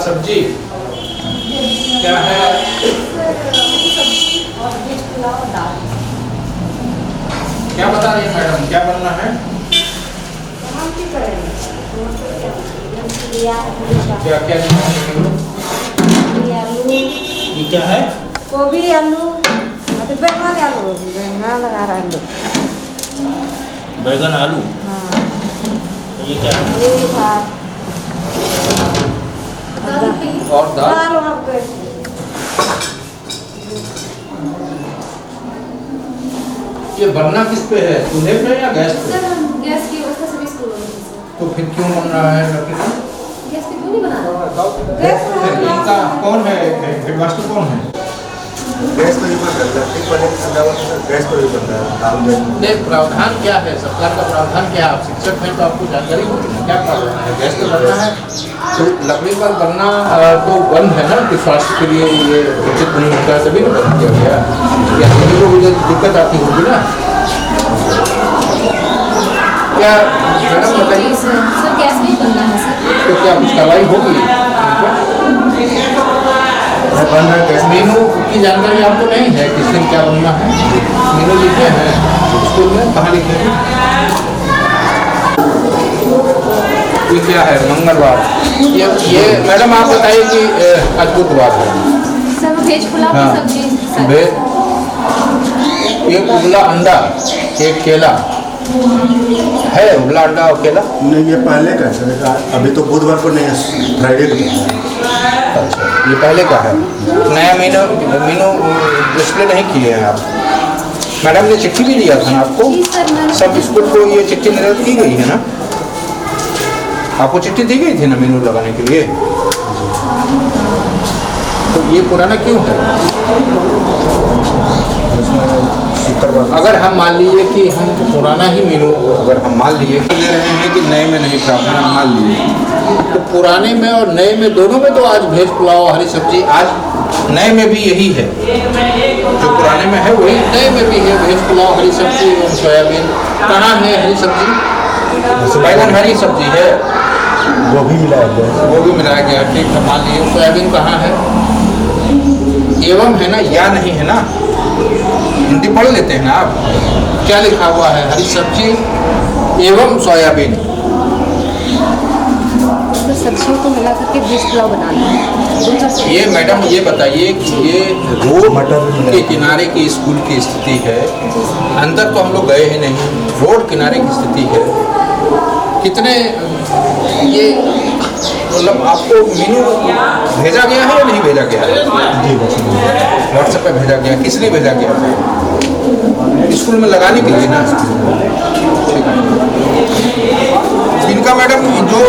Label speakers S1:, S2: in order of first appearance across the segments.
S1: सब्जी क्या है? क्या बता रही है मैडम, क्या बनना है? क्या क्या ये क्या है?
S2: गोभी आलू बैंगन आलू बैंगन लगा रहा है।
S1: बैगन आलू।
S2: हाँ
S1: ये क्या है?
S2: ये भात
S1: और दाल।
S2: दाल वहाँ पे
S1: ये बनना किस पे है, चूल्हे पे या गैस पे?
S3: सर हम गैस की व्यवस्था सभी स्कूलों में है सर।
S1: तो फिर क्यों बन रहा है लकड़ी का?
S3: गैस पे क्यों नहीं बना रहा?
S1: फिर इनका कौन है, हेडमास्टर कौन है?
S4: गैस पर भी बन रहा है, गैस पर भी बन रहा है दाल में।
S1: नहीं, प्रावधान क्या है सरकार का? प्रावधान क्या है? आप शिक्षक हैं तो आपको जानकारी होगी ना, क्या प्रावधान है? गैस पर बनना है तो लकड़ी पर बनना तो बंद है ना कि स्वास्थ्य के लिए ये उचित नहीं होता है, तभी ना बंद किया गया। या किसी को भी दिक्कत आती होगी ना। क्या मैडम बताइए,
S3: सर गैस में ही बनना है सर।
S1: तो क्या कुछ कार्रवाई होगी?
S4: बन रहा है गैस में।
S1: मेनू की जानकारी आपको नहीं है, किस दिन क्या बनना है? मेनू लिखे हैं स्कूल में, कहाँ लिखे हैं? ये क्या है? मंगलवार। ये मैडम आप बताइए कि आज बुधवार है।
S3: सर वेज पुलाव
S1: हाँ।
S3: की सब्जी सर।
S1: एक उबला अंडा, एक केला है। उबला अंडा और केला।
S4: नहीं, ये पहले का है सर, अभी तो बुधवार को नहीं है, फ्राइडे को है।
S1: अच्छा, ये पहले का है। नया मेनू डिस्प्ले नहीं किए हैं आप। मैडम ने चिट्ठी भी दिया था ना आपको?
S3: जी सर, मैंने
S1: सब स्कूल को ये चिट्ठी निर्गत की गई है ना? आपको चिट्ठी दी गई थी ना मेनू लगाने के लिए? तो ये पुराना क्यों है? अगर हम मान लीजिए कि हम पुराना ही मेनू, अगर हम मान लिए कि ले रहे हैं कि नए में नहीं प्रावधान हम मान लिए, तो पुराने में और नए में दोनों में तो आज वेज पुलाव हरी सब्जी, आज नए में भी यही है। जो पुराने में है वही नए में भी है, वेज पुलाव हरी सब्जी और सोयाबीन। कहाँ है हरी सब्जी? बैगन हरी सब्जी है,
S4: गोभी मिलाया गया।
S1: वो भी मिलाया गया, ठीक है मान लीजिए। सोयाबीन कहाँ है? एवं है ना, या नहीं है ना? हिंदी पढ़ लेते हैं ना आप? क्या लिखा हुआ है? हरी सब्जी एवं सोयाबीन।
S3: तो सब्जियों को मिला करके वेज पुलाव बनाना है।
S1: ये मैडम ये बताइए कि ये रोड के किनारे की स्कूल की स्थिति है, अंदर तो हम लोग गए ही नहीं, रोड किनारे की स्थिति है। कितने ये मतलब आपको मेनू भेजा गया है या नहीं भेजा गया है?
S4: जी बस
S1: व्हाट्सएप पे भेजा गया। किस लिए भेजा गया था? स्कूल में लगाने के लिए ना। ठीक है। इनका मैडम जो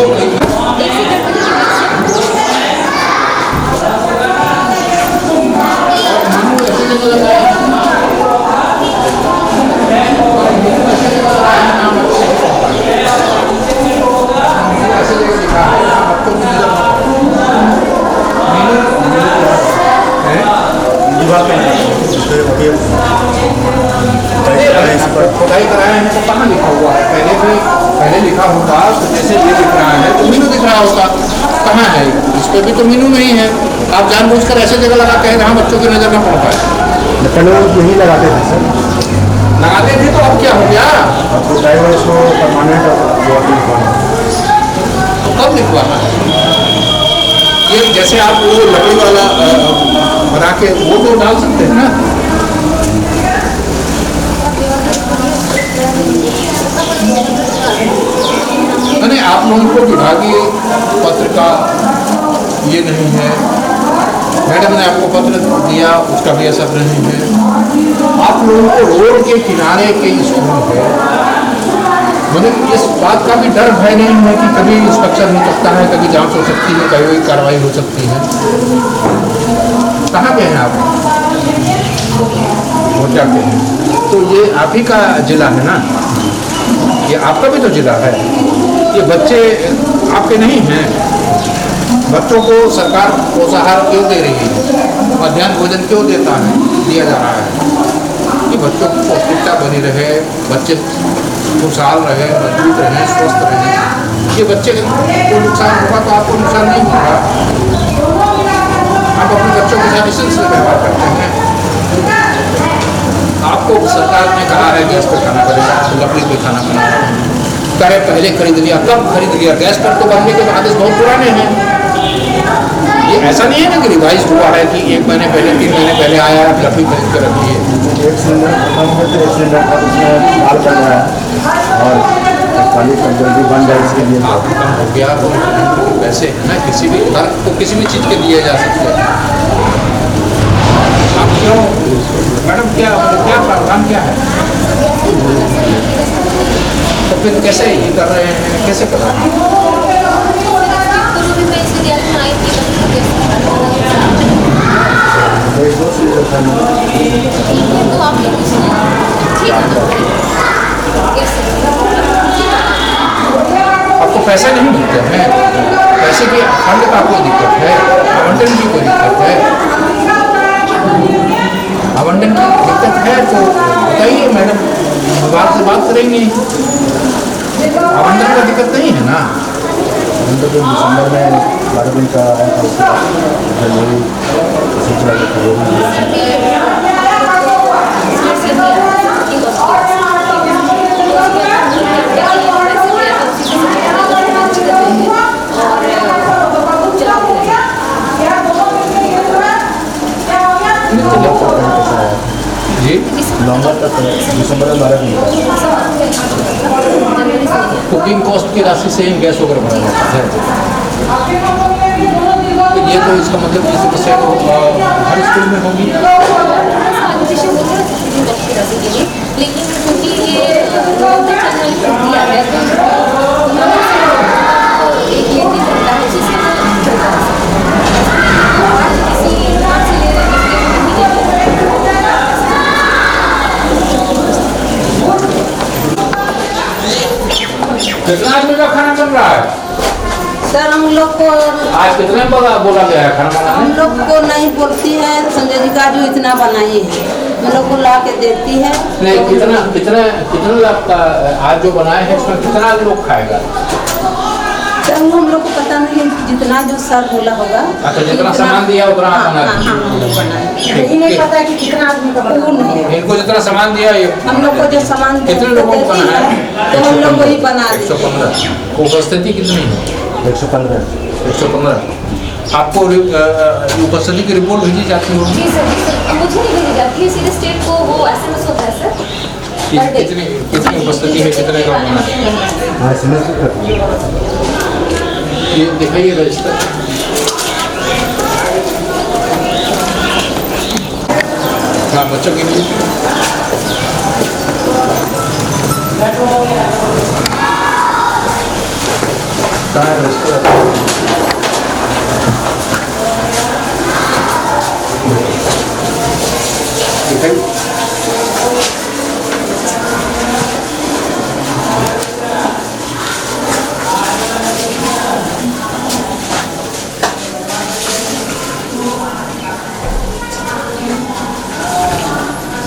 S1: खुदाई कराए हैं तो कहाँ लिखा हुआ है? पहले लिखा होता तो जैसे ये लिख रहा है तो मीनू दिख रहा होता, कहाँ है? इस पर भी तो मीनू नहीं है। आप जानबूझकर ऐसे जगह लगाते हैं जहाँ बच्चों की नज़र न पड़ पाए।
S4: पहले वो यही लगाते थे सर,
S1: लगाते थे तो अब क्या हो गया?
S4: अब तो ड्राइवर इसको परमानेंट लिखवाना।
S1: तो कब लिखवाना है? ये जैसे आप वो लकड़ी वाला बना के वो तो डाल सकते हैं ना। नहीं, आप लोगों को विभागीय पत्र का ये नहीं है। मैडम ने आपको पत्र दिया, उसका भी असर नहीं है। आप लोगों को रोड के किनारे के स्कूल है, मतलब इस बात का भी डर भय नहीं है कि कभी इंस्पेक्शन हो सकता है, कभी जांच हो सकती है, कभी कार्रवाई हो सकती है। कहाँ के हैं आप? गोड्डा के हैं। तो ये आप ही का जिला है ना? ये आपका भी तो जिला है। ये बच्चे आपके नहीं हैं? बच्चों को सरकार पोषाहार क्यों दे रही है? मध्याह्न भोजन क्यों दिया जा रहा है? कि बच्चों की पौष्टिकता बनी रहे, बच्चे खुशहाल रहे, मजबूत रहे, स्वस्थ रहे। ये बच्चे को नुकसान होगा तो आपको नुकसान नहीं होगा। आप अपने बच्चों के साथ इसी से व्यवहार करते हैं। आपको सरकार ने कहा है गैस पे खाना बनेगा, तो लकड़ी पे खाना बना रहा है। करे पहले खरीद लिया, कब खरीद लिया? गैस पर तो बनने के आदेश बहुत पुराने हैं। ये ऐसा नहीं है ना कि रिवाइज हुआ है कि 1 महीने पहले 3 महीने पहले आया आप लकड़ी खरीद कर रखिए।
S4: एक सिलेंडर खत्म हो तो 1 सिलेंडर का उसमें माल बन रहा है और खाली सब जल्दी बन जाए इसके लिए
S1: आप कम हो गया तो वैसे है ना, किसी भी तर्क को किसी भी चीज़ के दिए जा सकते हैं। आप क्यों मैडम, क्या प्रावधान क्या है? तो फिर कैसे ये कर रहे हैं, कैसे कर रहे हैं?
S4: एक 2 सिलेंडर खाना
S1: आपको पैसे नहीं मिलते हैं, पैसे की फंड का कोई दिक्कत है, आवंटन की कोई दिक्कत है? आवंटन की दिक्कत है तो बताइए मैडम, विभाग से बात करेंगे। आवंटन का दिक्कत नहीं है ना?
S4: तो दिसंबर में 12 दिन का आया था, उसके बाद जनवरी इसी तरह के खबरों
S1: जी
S4: लॉन्गर तक दिसंबर में 12 दिन का
S1: कुकिंग कॉस्ट की राशि से ही गैस वगैरह बनाया जाता है। तो ये तो इसका मतलब 20% हर स्कूल में होगी।
S3: लेकिन क्योंकि ये दिया है तो एक ये भी होता है जिससे
S1: कितना आदमी का खाना बन रहा है?
S2: सर हम लोग को
S1: आज कितने बोला गया है खाना बनाने?
S2: हम लोग को नहीं बोलती है संजय जी का जो इतना बनाई है, हम लोग को ला के देती है।
S1: नहीं, कितना लाख का आज जो बनाए हैं इसमें कितना लोग खाएगा?
S2: सर हम लोग को पता नहीं, जितना जो सर बोला होगा।
S1: अच्छा, जितना सामान दिया उतना आप बना
S2: हाँ, हम लोग बनाए। यही नहीं पता कि कितना आदमी का बना।
S1: इनको जितना सामान दिया ये
S2: हम लोग को जो सामान
S1: कितने लोगों को
S2: देती
S1: बनाया?
S2: है तो हम लोग वही बना देते हैं।
S1: 115। उपस्थिति कितनी है?
S4: 115।
S1: आपको उपस्थिति की रिपोर्ट भेजी जाती होगी?
S3: जी सर, मुझे नहीं भेजी जाती है, सीधे स्टेट को वो SMS होता है सर।
S1: कितनी उपस्थिति है, कितने का होना है?
S4: हाँ SMS भी करती है।
S1: ये दिखाइए रजिस्टर। हाँ, बच्चों के लिए
S4: कहाँ है रजिस्टर?
S1: दिखाइए।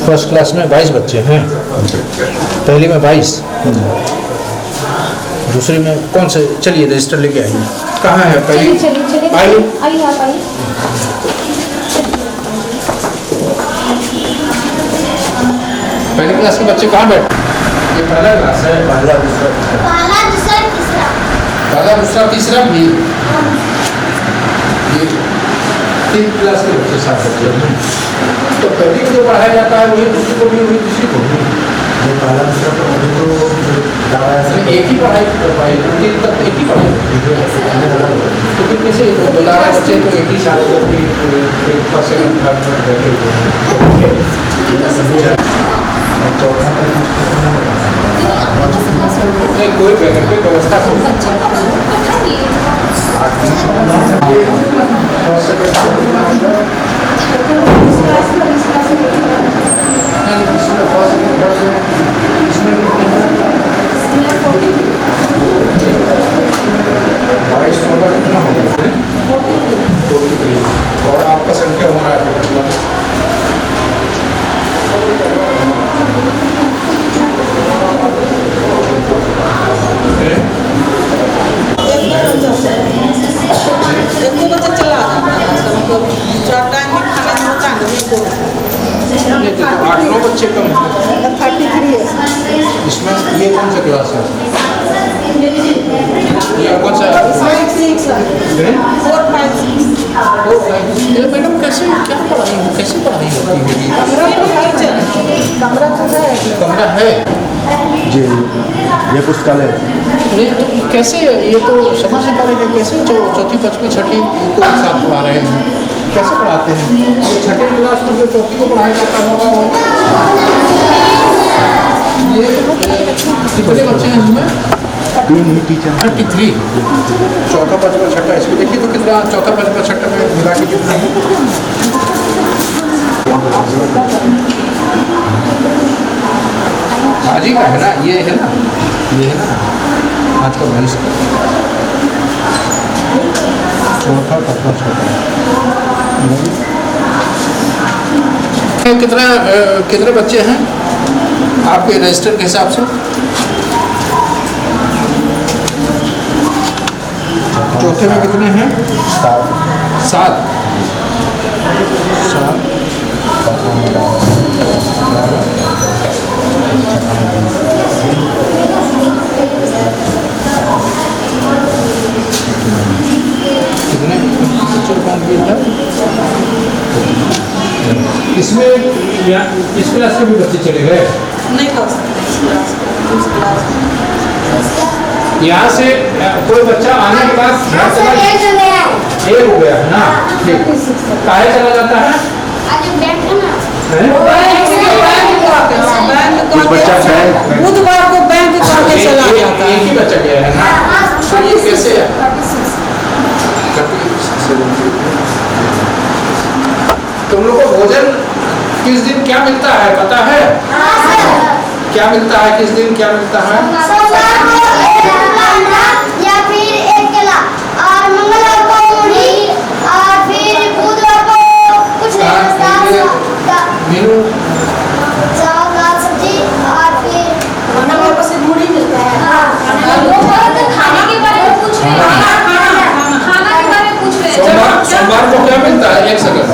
S1: फर्स्ट क्लास में 22 बच्चे हैं, पहली में 22, दूसरी में कौन से? चलिए रजिस्टर लेके आइए। कहाँ है पहली?
S3: चलिए
S1: आइए।
S3: आइए आप आइए।
S1: पहली क्लास के बच्चे कहाँ बैठे? ये पहला क्लास है।
S4: पहला दूसरा
S1: पहला दूसरा तीसरा भी। ये 3 क्लास के बच्चे 7 बच्चे हैं। तो पहली को जो पढ़ाया जाता है वही दूसरी को भी, वही तीसरी को भी।
S4: ये पहला दूसरा तो अभी तो ज़्यादा ऐसे
S1: एक ही पढ़ाई कर पाएगी, 3 तक एक ही पढ़ाई। तो फिर कैसे 12 बच्चे तो एक ही साल फर्स्ट सेकंड थर्ड में बैठे हुए हैं।
S4: चौथा
S1: नहीं, कोई वैकल्पिक व्यवस्था और आपका संख्या होना है
S2: एक बच्चा चला जाता है,
S1: 8-9 बच्चे कम हैं।
S2: 33 है।
S1: इसमें ये कौन सा क्लास है? ये कौन सा?
S2: 5, 6
S1: है?
S2: 4, 5, 6
S1: ये मैडम कैसे क्या पढ़ाई कैसे पढ़ाई होती है?
S2: कमरा तो है।
S1: कमरा है
S4: जी, ये पुस्तकालय
S1: नहीं तो कैसे ये तो समझ नहीं पा रहे हैं कैसे चौथी पाँचवीं छठी को एक साथ पढ़ा रहे हैं, कैसे पढ़ाते हैं? ये छठी क्लास में जो चौथी को पढ़ाया जाता होगा वो ये कितने बच्चे हैं इसमें?
S4: 3 ही टीचर
S1: 33। चौथा पाँचवा छठा इसमें देखिए तो कितना चौथा पाँचवा छठा में मिला के कितना है? आज ही का है ना, ये है ना, ये है ना आज का 22 का चौथा पाँचवा छठा। कितने बच्चे हैं आपके रजिस्टर के हिसाब से? चौथे में कितने हैं? 7। कितने बच्चे काउंट किए थे? इसमें इस क्लास के भी बच्चे चले गए?
S2: नहीं कर सकते।
S1: यहाँ से कोई बच्चा आने के बाद एक हो गया है ना? ठीक, काहे चला जाता है?
S2: बुधवार को बैंक करके चला जाता है।
S1: एक ही बच्चा गया है ना? तो ये कैसे है? तुम लोग को भोजन किस दिन क्या मिलता है पता है? क्या मिलता है किस दिन क्या मिलता है?
S5: या फिर एक केला और मंगलवार को मूढ़ी और फिर बुधवार को कुछ नहीं
S1: मेनू
S5: चावल दाल सब्जी और फिर
S2: मंगलवार को सिर्फ मूढ़ी मिलता है।
S5: खाने के बारे में पूछ रहे हैं। खाना के बारे में पूछ रहे हैं।
S1: सोमवार को क्या मिलता है? एक सेकंड,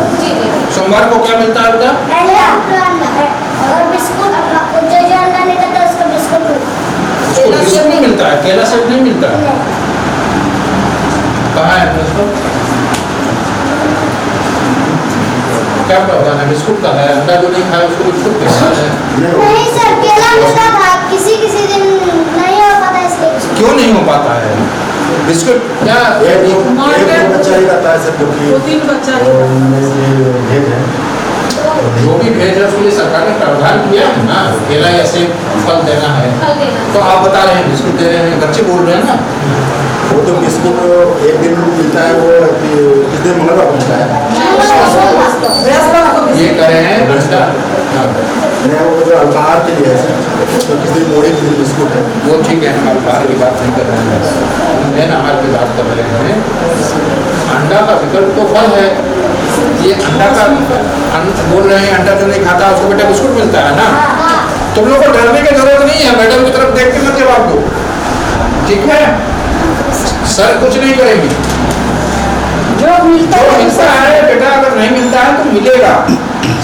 S1: सोमवार को क्या मिलता है बेटा?
S5: और बिस्कुट जो जो अंडा नहीं खाता उसका बिस्कुट
S1: बिस्कुट नहीं मिलता है, केला सेब नहीं मिलता है। कहाँ है बिस्कुट? क्या पता है बिस्कुट का है? अंडा जो नहीं खाया उसको बिस्कुट कैसा है?
S5: नहीं सर, केला मिलता था किसी किसी दिन नहीं हो पाता इसलिए।
S1: क्यों नहीं हो पाता है बिस्कुट? क्या
S4: एक बच्चा ही रहता है सर, क्योंकि
S2: 2-3 बच्चा
S4: भेज है
S1: जो भी भेज है उसके लिए सरकार ने प्रावधान किया है ना, केला या सेब फल देना है। तो आप बता रहे हैं बिस्कुट दे रहे हैं, बच्चे बोल रहे हैं ना।
S4: वो तो बिस्कुट एक दिन मिलता है, वो किस दिन मंगलवार को मिलता है।
S1: ये कह रहे हैं घंटा
S4: वो जो अल्पाहार के लिए है सर, तो किस दिन मोड़े किस दिन बिस्कुट है।
S1: वो ठीक है, हम अल्पाहार की बात नहीं कर रहे हैं, हम आहार की बात कर रहे हैं। अंडा का विकल्प तो फल है, ये अंडा का बोल रहे हैं अंडा जो नहीं खाता उसको बेटा बिस्कुट मिलता है ना। तुम लोग को डरने की जरूरत नहीं है, मैडम की तरफ देख के मत जवाब दो, ठीक है? सर कुछ नहीं करेंगे।
S2: जो मिलता
S1: है बेटा, अगर नहीं मिलता है तो मिलेगा।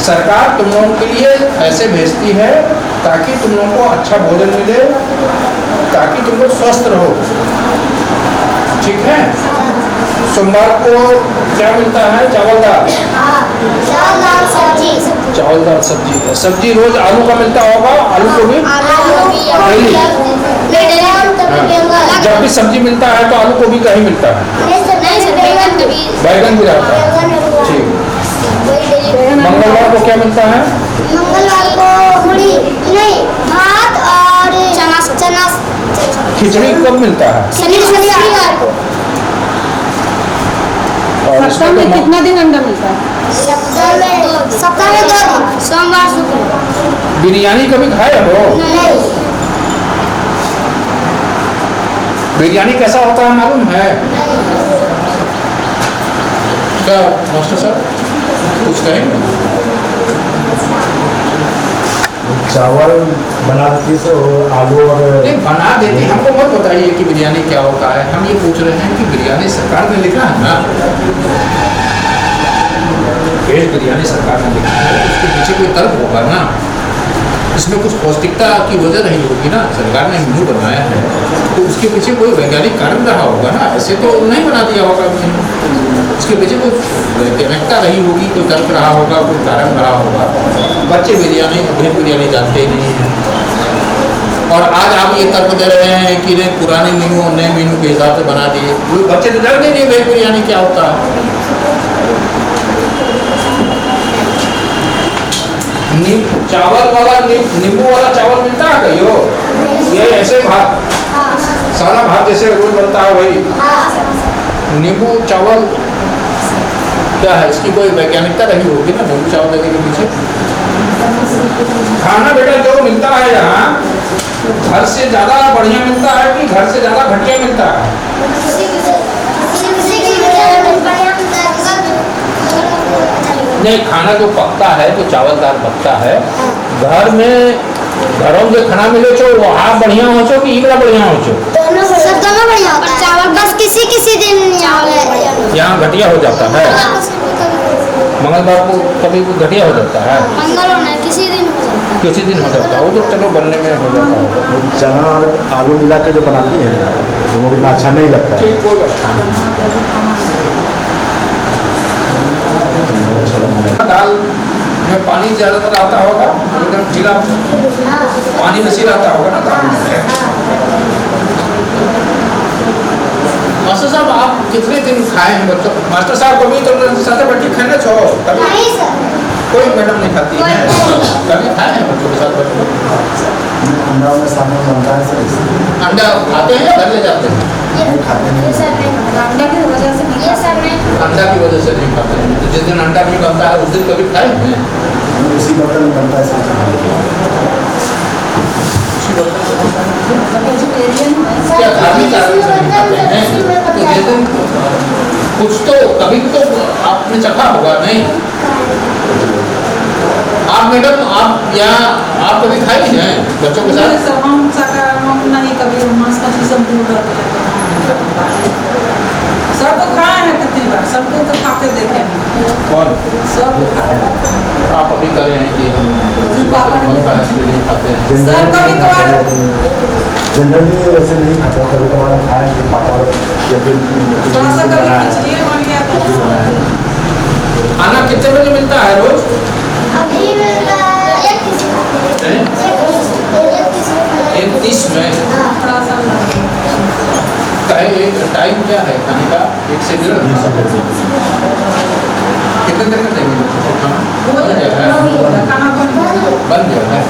S1: सरकार तुम लोगों के लिए ऐसे भेजती है ताकि तुम लोगों को अच्छा भोजन मिले, ताकि तुम लोग स्वस्थ रहो, ठीक है? सोमवार को क्या मिलता है? चावल दाल
S5: सब्जी।
S1: चावल दाल सब्जी। सब्जी रोज आलू का मिलता होगा, आलू को भी डेली। जब भी सब्जी मिलता है तो आलू गोभी का ही मिलता है, बैगन भी रहता है, ठीक। मंगलवार को क्या मिलता है?
S5: मंगलवार को पूरी नहीं भात और चना
S1: खिचड़ी कब मिलता है?
S5: शनिवार को।
S1: और
S2: सप्ताह में कितना दिन अंडा मिलता है?
S5: सप्ताह में 2 दिन, सोमवार शुक्रवार।
S1: बिरयानी कभी खाए हो?
S5: नहीं।
S1: बिरयानी कैसा होता है मालूम है क्या मास्टर साहब? कुछ कहेंगे?
S4: चावल बना देती तो आलू और
S1: नहीं बना देती, हमको मत बताइए कि बिरयानी क्या होता है। हम ये पूछ रहे हैं कि बिरयानी सरकार ने लिखा है ना, वेज बिरयानी सरकार ने लिखा है, उसके पीछे कोई तर्क होगा ना। इसमें कुछ पौष्टिकता की वजह रही होगी ना, सरकार ने मेनू बनाया है तो उसके पीछे कोई वैज्ञानिक कारण रहा होगा ना, ऐसे तो नहीं बना दिया होगा मेनू। उसके पीछे कोई वैज्ञानिकता रही होगी, कोई तर्क रहा होगा, कोई कारण रहा होगा। बच्चे बिरयानी भेज बिरयानी जानते ही नहीं हैं और आज आप ये तर्क दे रहे हैं कि नहीं पुराने मेनू और नए मेनू के हिसाब से बना दिए। वो बच्चे तो जानते नहीं भेज बिरयानी क्या होता है। चावल वाला नींबू वाला चावल मिलता है कहियो, ये ऐसे भात सारा भात जैसे रोज बनता है वही नींबू चावल क्या है, इसकी कोई वैज्ञानिकता रही होगी ना नींबू चावल देने के पीछे। खाना बेटा जो मिलता है यहाँ घर से ज्यादा बढ़िया मिलता है कि घर से ज्यादा घटिया मिलता है? नहीं, खाना जो पकता है जो चावल दाल पकता है घर में, घरों में खाना मिले छो वो आप बढ़िया हो छो कि इकड़ा बढ़िया हो छो?
S5: दोनों बढ़िया होता है। चावल बस किसी दिन
S1: यहाँ घटिया हो जाता है। मंगलवार को कभी घटिया हो जाता है, किसी दिन हो जाता है वो तो चलो बनने में हो जाता है।
S4: चना और आलू मिला के जो बनाती है वो इतना अच्छा नहीं लगता है।
S1: ठीक, कोई बात नहीं। दाल में पानी ज़्यादातर आता होगा, एकदम ढीला पानी नसीर आता होगा ना दाल में। मास्टर साहब आप कितने दिन खाए हैं बच्चों? मास्टर साहब कभी तो साथ बैठी खाने छो कभी?
S5: नहीं सर,
S1: कोई मैडम नहीं खाती है, कभी खाए हैं बच्चों के साथ बैठे?
S4: अंडा में सामने बनता है सर।
S1: अंडा खाते हैं या घर ले जाते हैं?
S4: नहीं खाते नहीं
S5: सर नहीं,
S3: अंडा की वजह से नहीं,
S5: ये सर नहीं।
S1: अंडा की वजह से नहीं खाते हैं। तो जिस दिन अंडा नहीं बनता है उस दिन कभी खाए हैं?
S4: उसी बर्तन में बनता है सर।
S1: क्या धार्मिक कारण से नहीं खाते हैं? तो जिस दिन कुछ तो कभी तो आपने चखा होगा नहीं? आप मैडम आप यहाँ आप कभी खाई हैं बच्चों के साथ?
S2: हम नहीं कभी मांस मछली सब सबको खाए हैं कितनी बार, सबको तो खाते देखे हैं।
S1: कौन?
S2: सब खाते हैं।
S1: आप अभी कर रहे हैं कि हम नहीं खाते हैं?
S2: सर कभी कभार
S4: जनरली वैसे नहीं खाता, कभी कभार खाए कि पापा या फिर
S2: थोड़ा सा कभी खिचड़ी बन गया तो
S1: खाना कितने बजे मिलता है रोज?
S5: अभी मिलता है
S1: 31 में।
S2: थोड़ा सा
S1: टाइम क्या है खाने का? 1 से 1:30। कितने देर का टाइम है खाना?
S2: हो जाएगा खाना
S1: बन गया है।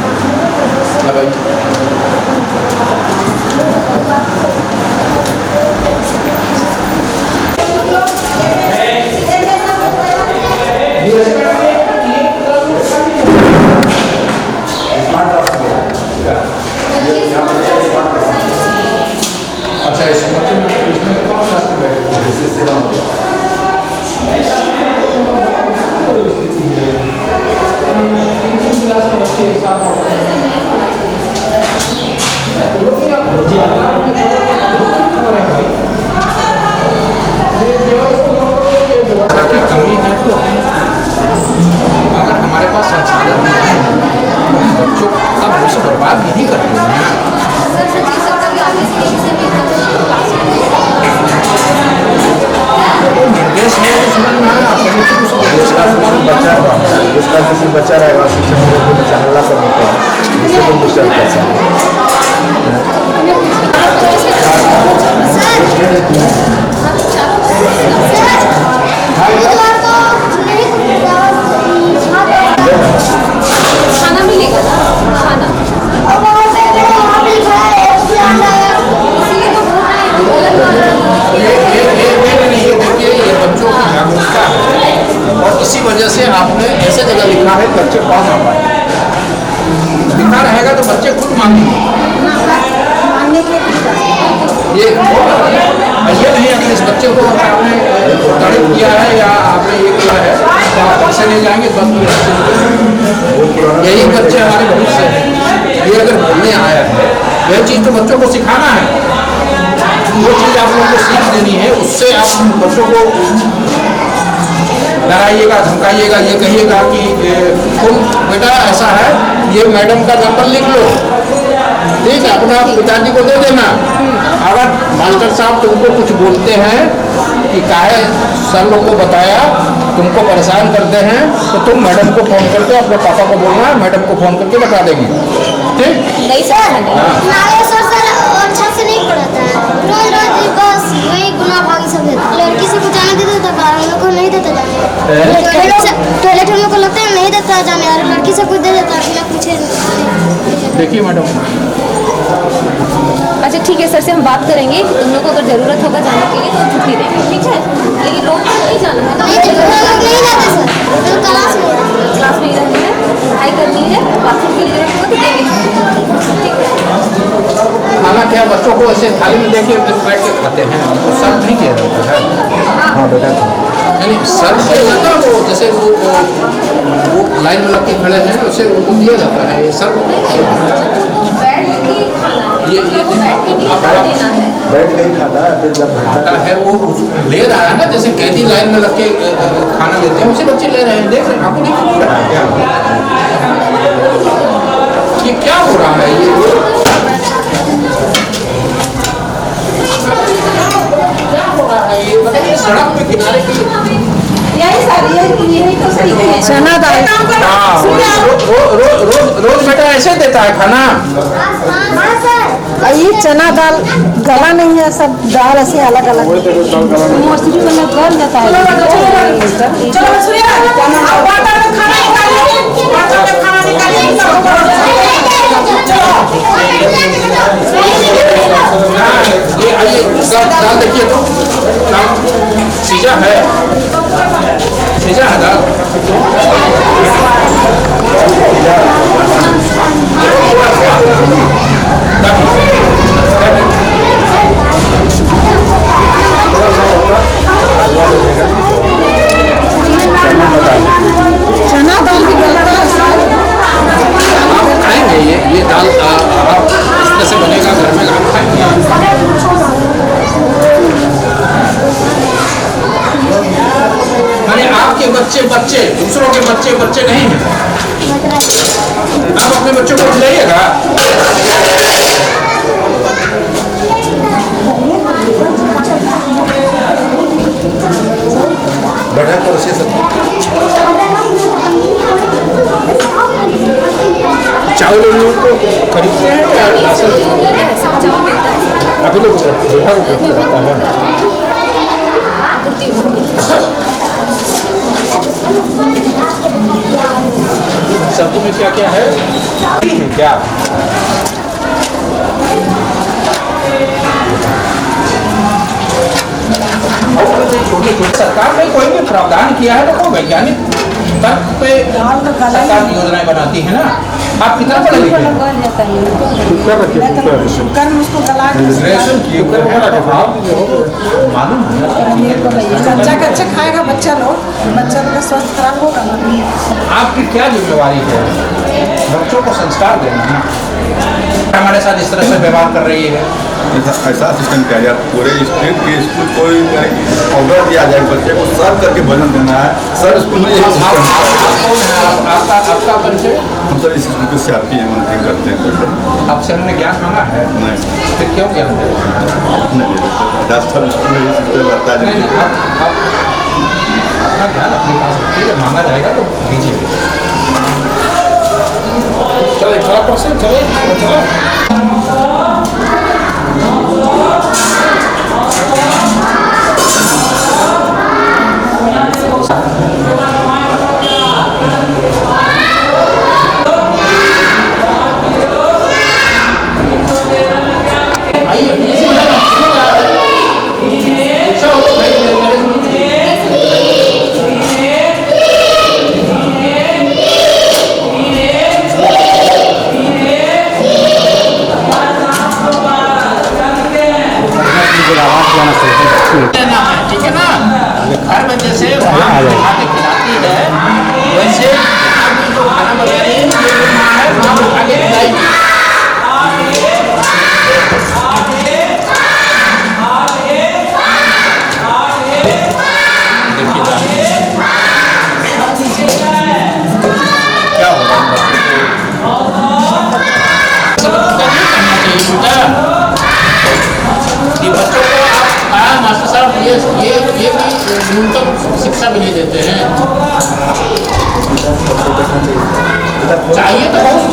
S1: अच्छा इसमें कौन सा कमी है तो अगर हमारे पास संसाधन नहीं है बच्चों का भविष्य बर्बाद नहीं करते हैं। निर्देश है उसमें
S4: जिसका किसी बच्चा रहेगा शिक्षक को हल्ला करने का उससे तो डिस्टर्ब कर
S3: खाना मिलेगा ना, खाना इसीलिए तो बोल रहे हैं।
S1: ये बच्चों की जागरूकता है और इसी वजह से आपने ऐसे जगह लिखा है बच्चे पढ़ ना पाए। लिखा रहेगा तो बच्चे खुद मांगेंगे।
S3: मानने के
S1: ये नहीं अगर इस बच्चे को आपने तारीफ किया है या आपने ये किया है तो आप पैसे नहीं जाएंगे तो यही बच्चे हमारे भविष्य हैं। ये अगर बोलने आया है यह चीज़ तो बच्चों को सिखाना है, वो चीज़ आप लोगों को सीख देनी है। उससे आप बच्चों को डराइएगा, धमकाइएगा, ये कहिएगा कि तुम बेटा ऐसा है ये मैडम का नंबर लिख लो, ठीक है, अपना पिताजी को दे देना। अगर मास्टर साहब तुमको कुछ बोलते हैं कि काहे सर लोग को बताया, तुमको परेशान करते हैं, तो तुम मैडम को फ़ोन करके अपने पापा को बोलना, मैडम को फ़ोन करके बता देंगी, ठीक?
S3: नहीं सर,
S5: हमारे सर अच्छा से नहीं पढ़ाता है, रोज रोज बस वही गुना भागी सब देता है। लड़की से कुछ जाने देता था, हम लोग को नहीं देता जाने। टॉयलेट हम लोग को लगता है नहीं देता जाने, और लड़की से कुछ दे देता बिना पूछे।
S1: देखिए मैडम,
S3: अच्छा ठीक है सर से हम बात करेंगे, तुम लोग को अगर ज़रूरत होगा जाने के लिए तो छुट्टी देंगे, ठीक है? लेकिन रोज नहीं जाना है,
S5: नहीं जाते सर, तो क्लास में
S3: क्लास में ही रहना है, पढ़ाई करनी है, बाथरूम की जरूरत होगा तो देंगे, ठीक है?
S1: खाना क्या बच्चों को ऐसे थाली में देके बैठ के खाते हैं, तो सब नहीं किया जाता है।
S4: हाँ बेटा,
S1: यानी सर से ना वो जैसे वो लाइन में लग के खड़े हैं, उसे उनको दिया जाता है, ये सब ये
S4: बैठ के ही खाता है, फिर जब
S1: खाता है वो ले रहा है ना, जैसे कैदी लाइन में लग के खाना लेते हैं, उसे बच्चे ले रहे हैं, देख रहे हैं, आपको नहीं मिल रहा है क्या? ये क्या हो रहा है? ये क्या हो रहा है? ये बताइए, सड़क पे किनारे पे
S2: यही सर, यही तो सही है।
S3: चना दाल
S1: रोज बेटा ऐसे देता है खाना?
S3: ये चना दाल गला नहीं है, सब दाल ऐसे अलग अलग मौसरी वाला गल जाता है।
S1: ये आइए दाल देखिए तो सीजा है, सीजा है दाल।
S3: चना दाल भी गलता है,
S1: आप खाएंगे ये दाल आप इस तरह से बनेगा घर में, आप खाएंगे? माने आपके बच्चे दूसरों के बच्चे नहीं हैं, आप अपने बच्चों को खिलाइएगा?
S4: बैठा तो से सब
S1: चावल उन लोगों को खरीदते हैं या राशन? अभी लोग देखा रहता है। सब्जी में क्या क्या है? क्या छोटे सरकार ने कोई भी प्रावधान किया है तो वैज्ञानिक तर्क पे सरकार की योजनाएं बनाती है ना। आप कितना पढ़े लिखे हैं? ग्रेजुएशन किए हुए हैं, मालूम है
S6: अच्छा का अच्छा खाएगा बच्चा लोग का स्वास्थ्य खराब होगा ना।
S1: आपकी क्या जिम्मेवारी है? बच्चों को संस्कार देना है। हमारे साथ इस तरह से व्यवहार कर रही है,
S7: ऐसा सिस्टम किया जाए पूरे स्टेट के स्कूल कोई ऑर्डर दिया जाए, बच्चे को सर्व करके भोजन देना है। सर स्कूल में यही सिस्टम।
S1: आपका परिचय?
S7: हम सर इस स्कूल के सीआरपी हैं, मंत्री करते हैं।
S1: आपसे हमने ज्ञान मांगा है?
S7: नहीं,
S1: फिर क्यों ज्ञान दे?
S7: डॉक्टर स्कूल में यही सिस्टम रहता है।
S1: नहीं, आप अपना ध्यान अपने पास रखिए, जब मांगा जाएगा तो दीजिए। चले थोड़ा प्रोसेस चले।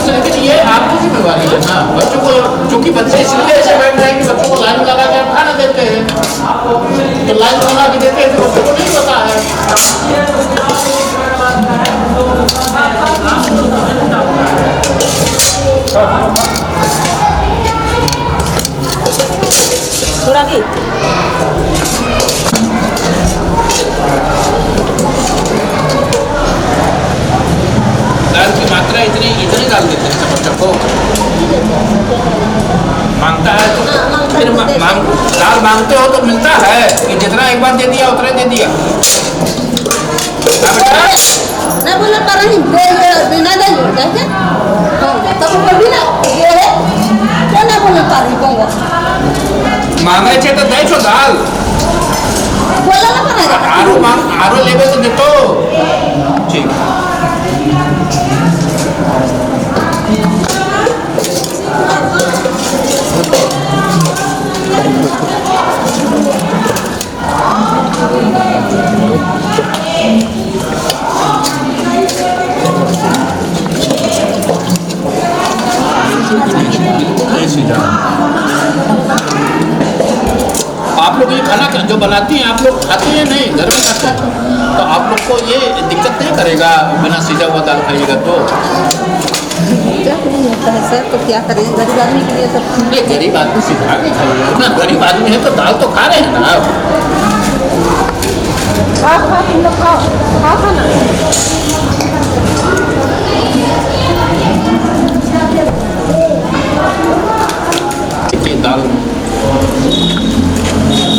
S1: लेकिन ये आपकी जिम्मेवारी है ना, बच्चों को, क्योंकि बच्चे इसलिए ऐसे बैठ रहे हैं कि बच्चों को लाइन लगा के खाना देते हैं, तो लाइन लगा के देते हैं तो बच्चों को नहीं पता है।
S2: थोड़ा की
S1: दाल की मात्रा इतनी डाल देते हैं बच्चों को, मांगता है तो फिर दाल मांगते हो तो मिलता है कि जितना एक बार दे दिया उतना दे दिया।
S2: नहीं बोले पर नहीं बिना दे देखे तब बोली ना ये है क्या ना बोले पर नहीं कहूँगा
S1: मांगे छे तो दे छो दाल,
S2: बोला ना पर
S1: आरो लेवे तो देतो ठीक। आप लोग ये खाना जो बनाती हैं आप लोग खाते हैं नहीं, घर में खाते हैं, तो आप लोग को ये दिक्कत नहीं करेगा बिना सीधा हुआ दाल खाइएगा तो?
S2: नहीं होता है सर, तो क्या करें गरीब आदमी के लिए सब।
S1: ये गरीब आदमी सीधा नहीं खाइएगा ना, गरीब आदमी है तो दाल तो खा रहे हैं ना आप।
S6: तुम लोग खाओ खाना।
S3: दाल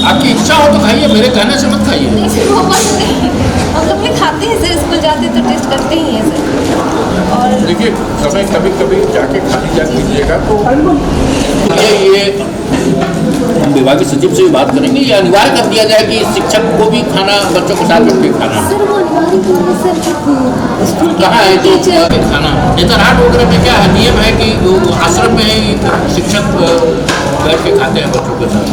S1: आपकी इच्छा हो तो खाइए, मेरे कहने से मत खाइए।
S3: नहीं सर, वो बात नहीं, हम लोग भी खाते हैं सर, स्कूल जाते तो टेस्ट करते ही हैं सर। और
S1: देखिए कभी कभी जाके खाने जा कीजिएगा तो ये विभागीय सचिव से भी बात करेंगे, ये अनिवार्य कर दिया जाए कि शिक्षक को भी खाना बच्चों के साथ बैठ के खाना।
S3: सर वो अनिवार्य क्यों है सर? स्कूल
S1: कहाँ है कि खाना नेतरहाट वगैरह में क्या है, नियम है कि आश्रम में ही शिक्षक बैठ के खाते हैं बच्चों के साथ।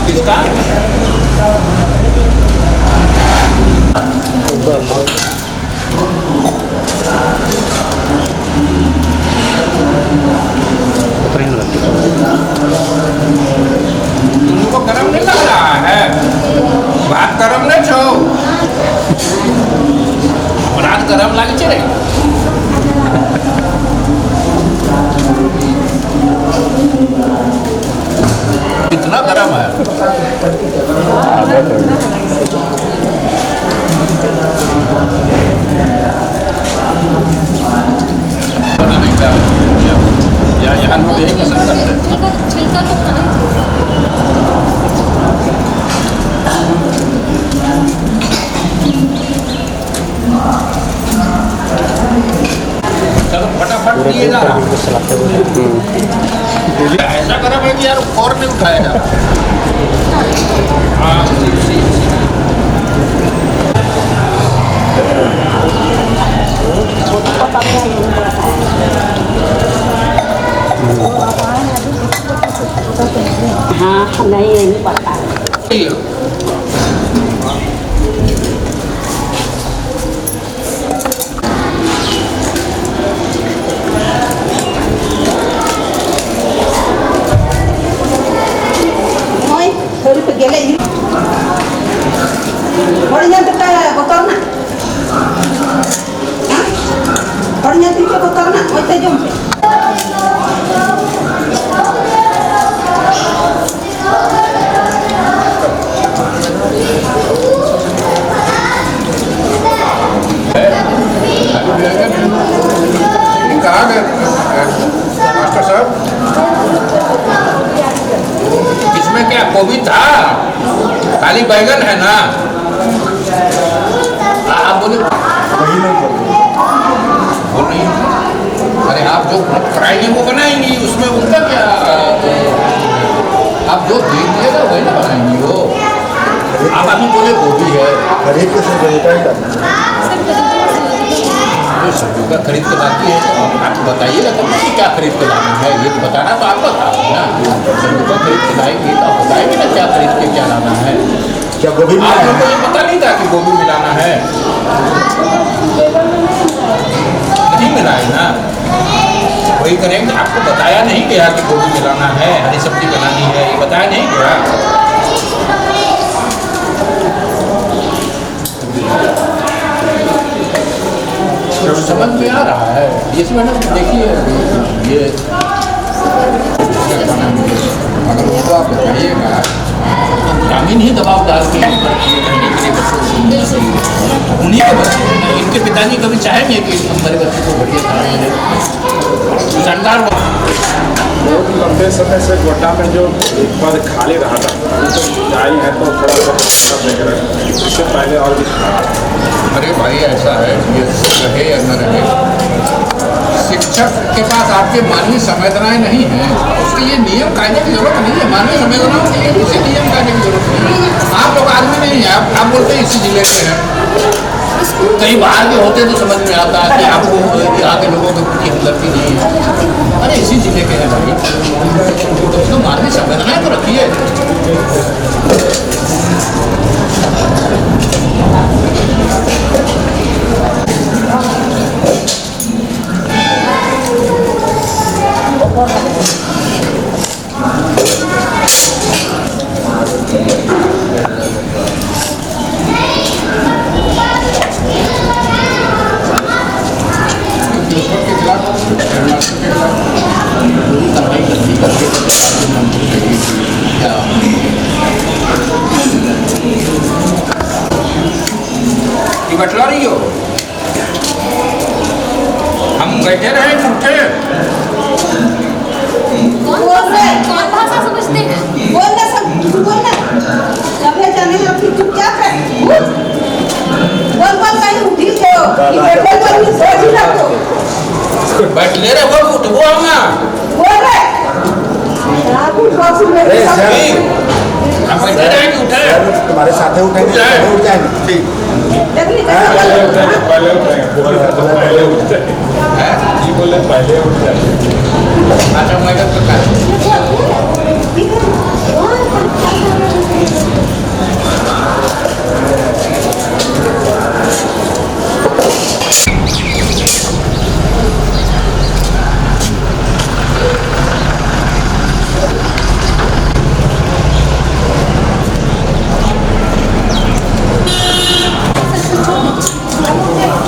S1: किसका? तुमको गरम नहीं लग रहा है? बात गरम नहीं छो, रात गरम लगे छे रे। कितना गरम है? पता नहीं क्या या यहाँ लोग यही पसंद करते हैं।
S3: छिलका तो खाना
S1: चलो फटाफट दिएगा। ऐसा करा भाई कि यार और नहीं उठाया जा रहा। हाँ
S2: हाँ नहीं पता थोड़ी पे गेले बढ़िया तो बोतल ना बढ़िया तो बोतल ना वैसे जो
S1: कहाँ गए मास्टर साहब? इसमें क्या गोभी था? खाली बैगन है ना? आप बोले वो नहीं। अरे आप जो फ्राई वो बनाएंगी उसमें उनका क्या, आप जो देख दिएगा वही ना बनाएंगी वो। आप अभी बोले गोभी है।
S4: हर एक के साथ
S1: जो सब्जियों का खरीद के लाती है तो आप बताइएगा तब कि क्या खरीद के लाना है, ये तो बताना तो आपका काम है ना। सब्जियों का खरीद के लाएंगे तो आप बताएंगे ना क्या खरीद के क्या लाना है।
S4: क्या गोभी
S1: आप लोग को ये पता नहीं था कि गोभी मिलाना है, नहीं मिलाए ना, वही करेंगे। आपको बताया नहीं गया कि गोभी मिलाना है, हरी सब्जी बनानी है, ये बताया नहीं गया। तो समझ में आ रहा है। इस मैडम देखिए ये अगर वो आप बताइएगा तो ग्रामीण ही दबाव डाल के रहने के लिए बच्चों को, उन्हीं के बच्चे हैं। इनके पिताजी कभी चाहेंगे कि हमारे बच्चे को बढ़िया खाना मिले, शानदार।
S8: बहुत लंबे समय से गोड्डा में जो पद खाली रहा था तो आई है तो थोड़ा सा देख रहे हैं, इससे पहले और भी था।
S1: अरे भाई ऐसा है, ये रहे या न रहे, शिक्षक के पास आपके मानवीय संवेदनाएं नहीं हैं, उसके लिए नियम कायदे की जरूरत नहीं है। मानवीय संवेदनाओं के लिए किसी नियम कायदे की जरूरत नहीं है। आप लोग आदमी नहीं है, आप बोलते हैं इसी जिले के हैं, कहीं बाहर के होते तो समझ में आता कि आपको यहाँ के लोगों के प्रति हमदर्दी नहीं है। अरे इसी जिले के हैं भाई, तो मानवीय संवेदनाएं तो रखिए। बटला रही हो, हम बैठे रहे उठे।
S3: कौन भाषा समझते हैं?
S2: बोलना सब बोलना, जब है जाने में फिर चुपचाप है। बोल कहीं उठी हो कि बोल सोच रखो।
S1: बैठ ले रहे हो, उठो ना,
S2: बोल रहे आप उठ मेरे साथ
S1: हम बैठे रहे कि उठे।
S4: तुम्हारे साथ उठेंगे, उठ जाएंगे। ठीक
S8: पहले उठाएंगे, पहले उठ जाए जी, बोले पहले उठ जाए।
S1: अच्छा मैडम तो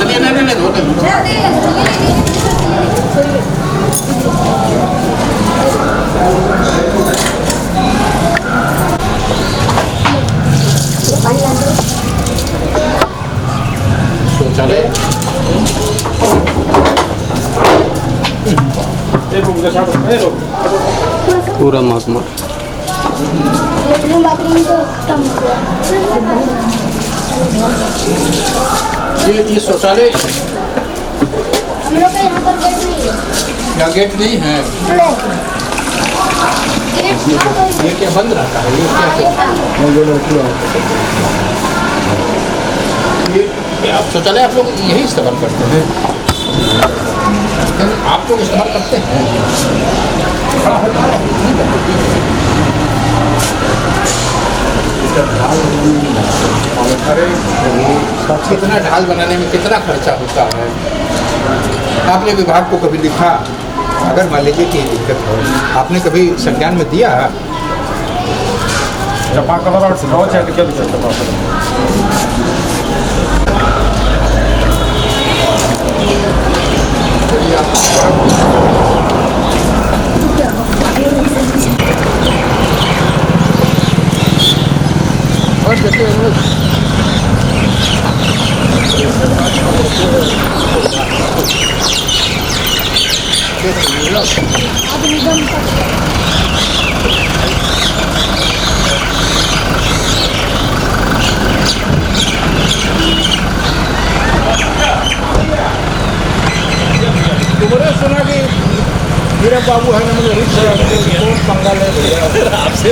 S1: चलिए नहीं धोते शौचालय
S9: पूरा महात्मा
S5: लेटरिन बाथरूम तो खत्म हो गया।
S1: ये शौचालय
S5: हम लोग का यहाँ पर गेट नहीं है।
S1: या गेट नहीं है,
S5: गेट
S1: ये क्या बंद रहता है? ये आप शौचालय आप लोग यही इस्तेमाल करते हैं? आप लोग इस्तेमाल करते हैं? कितना ढाल बनाने में कितना खर्चा होता है? आपने विभाग को कभी लिखा? अगर मान लीजिए कि दिक्कत हो, आपने कभी संज्ञान में दिया?
S8: जमा कलर और सिखाओ चाहे क्या दिक्कत
S1: तुम्हारे सुना कि मेरा बाबू है ना, मुझे रिक्शा पंगा ले आपसे